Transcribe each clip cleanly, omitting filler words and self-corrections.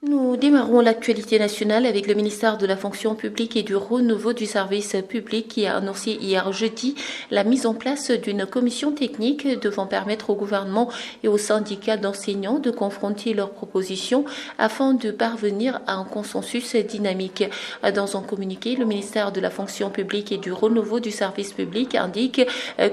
Nous démarrons l'actualité nationale avec le ministère de la fonction publique et du renouveau du service public qui a annoncé hier jeudi la mise en place d'une commission technique devant permettre au gouvernement et aux syndicats d'enseignants de confronter leurs propositions afin de parvenir à un consensus dynamique. Dans un communiqué, le ministère de la fonction publique et du renouveau du service public indique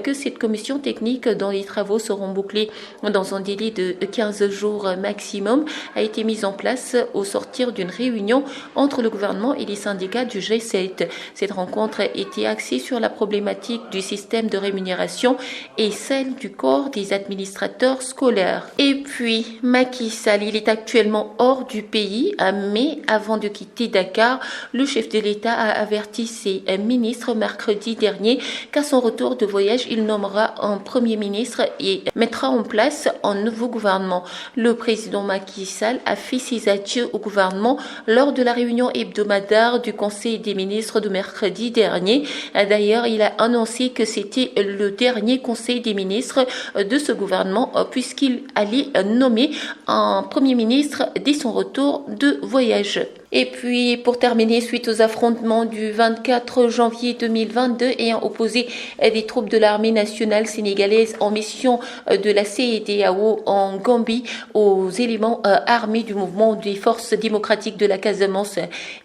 que cette commission technique dont les travaux seront bouclés dans un délai de 15 jours maximum a été mise en place au sortir d'une réunion entre le gouvernement et les syndicats du G7. Cette rencontre était axée sur la problématique du système de rémunération et celle du corps des administrateurs scolaires. Et puis, Macky Sall, il est actuellement hors du pays, mais avant de quitter Dakar, le chef de l'État a averti ses ministres mercredi dernier qu'à son retour de voyage, il nommera un premier ministre et mettra en place un nouveau gouvernement. Le président Macky Sall a fait ses adieux au gouvernement lors de la réunion hebdomadaire du Conseil des ministres de mercredi dernier. D'ailleurs, il a annoncé que c'était le dernier Conseil des ministres de ce gouvernement puisqu'il allait nommer un premier ministre dès son retour de voyage. Et puis, pour terminer, suite aux affrontements du 24 janvier 2022 ayant opposé des troupes de l'armée nationale sénégalaise en mission de la CEDEAO en Gambie aux éléments armés du mouvement des forces démocratiques de la Casamance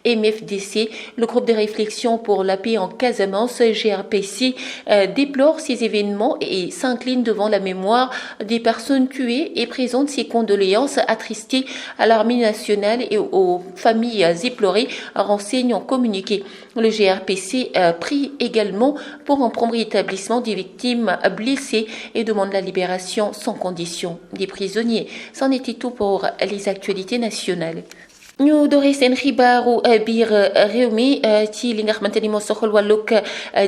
MFDC, le groupe de réflexion pour la paix en Casamance GRPC déplore ces événements et s'incline devant la mémoire des personnes tuées et présente ses condoléances attristées à l'armée nationale et aux familles éplorées, renseigne en communiqué. Le GRPC prie également pour un prompt rétablissement des victimes blessées et demande la libération sans condition des prisonniers. C'en était tout pour les actualités nationales. ñu dooree seen xibaaru biir réew mi ci li nga xamante ni moo soxal wàllug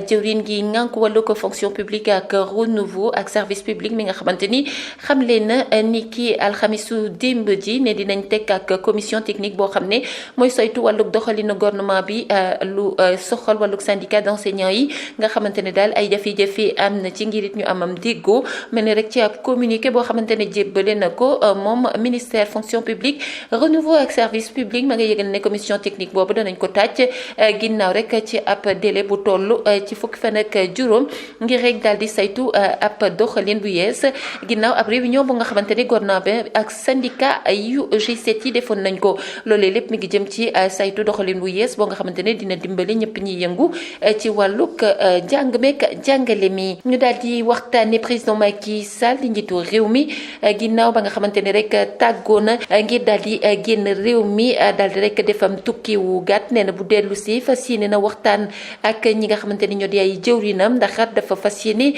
jëwriñ gi ngànk wàllug fonction publique ak renouveau ak service public mi nga xamante ni xamle na ni ki alxamisu démb ji ne dinañ teg ak commission technique boo xam ne mooy saytu wàllug doxalinu gouvernement bi lu soxal wàllug syndicat d'enseignants yi nga xamante ne daal ay jafe-jafe am na ci ngir it ñu amam déggoo mel ni rek ci ab communiqué boo xamante ne jébbale na ko moom ministère fonction publique renouveau ak service public ma nga yëgal ne commission technique boobu danañ ko tàcc ginnaaw rek ci ab délai bu toll ci fukki fan ak juróom ngir rek daal di saytu ab doxalin bu yees ginnaaw ab réunion bu nga xamante ni gouvernement bi ak syndicat yu G7 yi defoon nañ ko loolee lépp mi ngi jëm ci saytu doxalin bu yees boo nga xamante ne dina dimbali ñëpp ñi yëngu ci wàllug jàng meek jàngale mi ñu daal di waxtaane président Macky Sall di njiitu réew mi ginnaaw ba nga xamante ne rek tàggoo na ngir daal di génn réew mi daal di rek defam tukki wu gàtt nee na bu dellu si fas yéene na waxtaan ak ñi nga xamante ni ñoo di ay jëwrinam ndax dafa fas yéene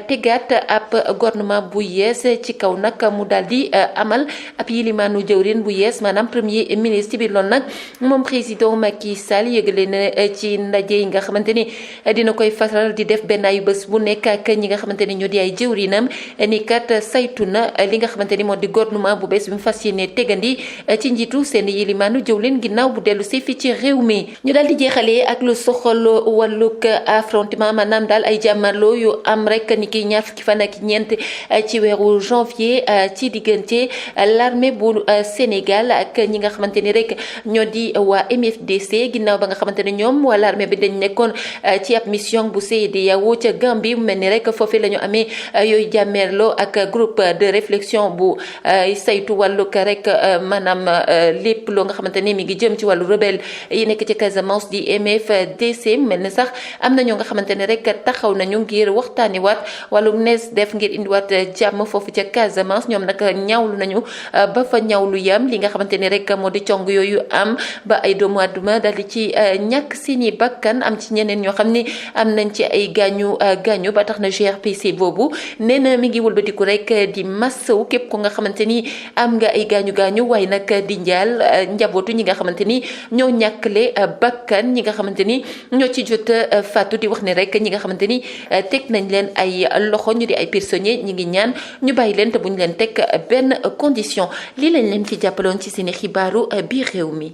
tegaat ab gouvernement bu yees ci kaw nag mu daal di amal ab yilimaanu jëwrin bu yees maanaam premier ministre ci biir loolu nag moom président Macky Sall yëgale na ci ndaje yi nga xamante ni dina koy faral di def benn ayu bés bu nekk ak ñi nga xamante ni ñoo di ay jëwrinam ni kat saytu na li nga xamante ni moo di gouvernement bu bees bi mu fas yéene tegandi ci njiitu seen yilimaanu jëwlin ginnaaw bu dellu si fii ci réew mi ñu daal di jeexalee ak lu soxal wàllug affrontement maanaam daal ay jàmmarloo yu am rek ni ki ñaar fukki fan ak ñeent ci weeru janvier ci diggante l'armée bu Sénégal ak ñi nga xamante ni rek ñoo di waa MFDC ginnaaw ba nga xamante ne ñoom waa l'armée bi dañ nekkoon ci ab mission bu CEDEAO ca Gambie mu mel ni rek foofee la ñu amee yooyu jàmmarloo ak groupe de réflexion bu saytu wàllug rek maanaam lépp loo nga xamante ni mi ngi jëm ci wàllu rebelle yi nekk ci Casamance di MFDC mel ni sax am na ñoo nga xamante ne rek taxaw nañu ngir waxtaani waat wàllu nees def ngir indiwaat jàmm foofu ca Casamance ñoom nag ñaawlu nañu ba fa ñaawlu yam li nga xamante ni rek moo di cong yooyu am ba ay doomu àdduna daal di ci ñàkk seeni bakkan am ci ñeneen ñoo xam ni am nañ ci ay gaañu ba tax na GRPC boobu nee na mi ngi wëlbatiku rek di massawu képp ko nga xamante ni am nga ay gaañu waaye nag di njaal njabootu ñi nga xamante ni ñoo ñàkkale bakkan ñi nga xamante ni ñoo ci jot faatu di wax ne rek ñi nga xamante ni teg nañ leen ay loxo ñu di ay prisonniers ñi ngi ñaan ñu bàyyi leen te buñ leen teg benn condition lii lañ leen ci jàppaloon ci seeni xibaaru biir réew mi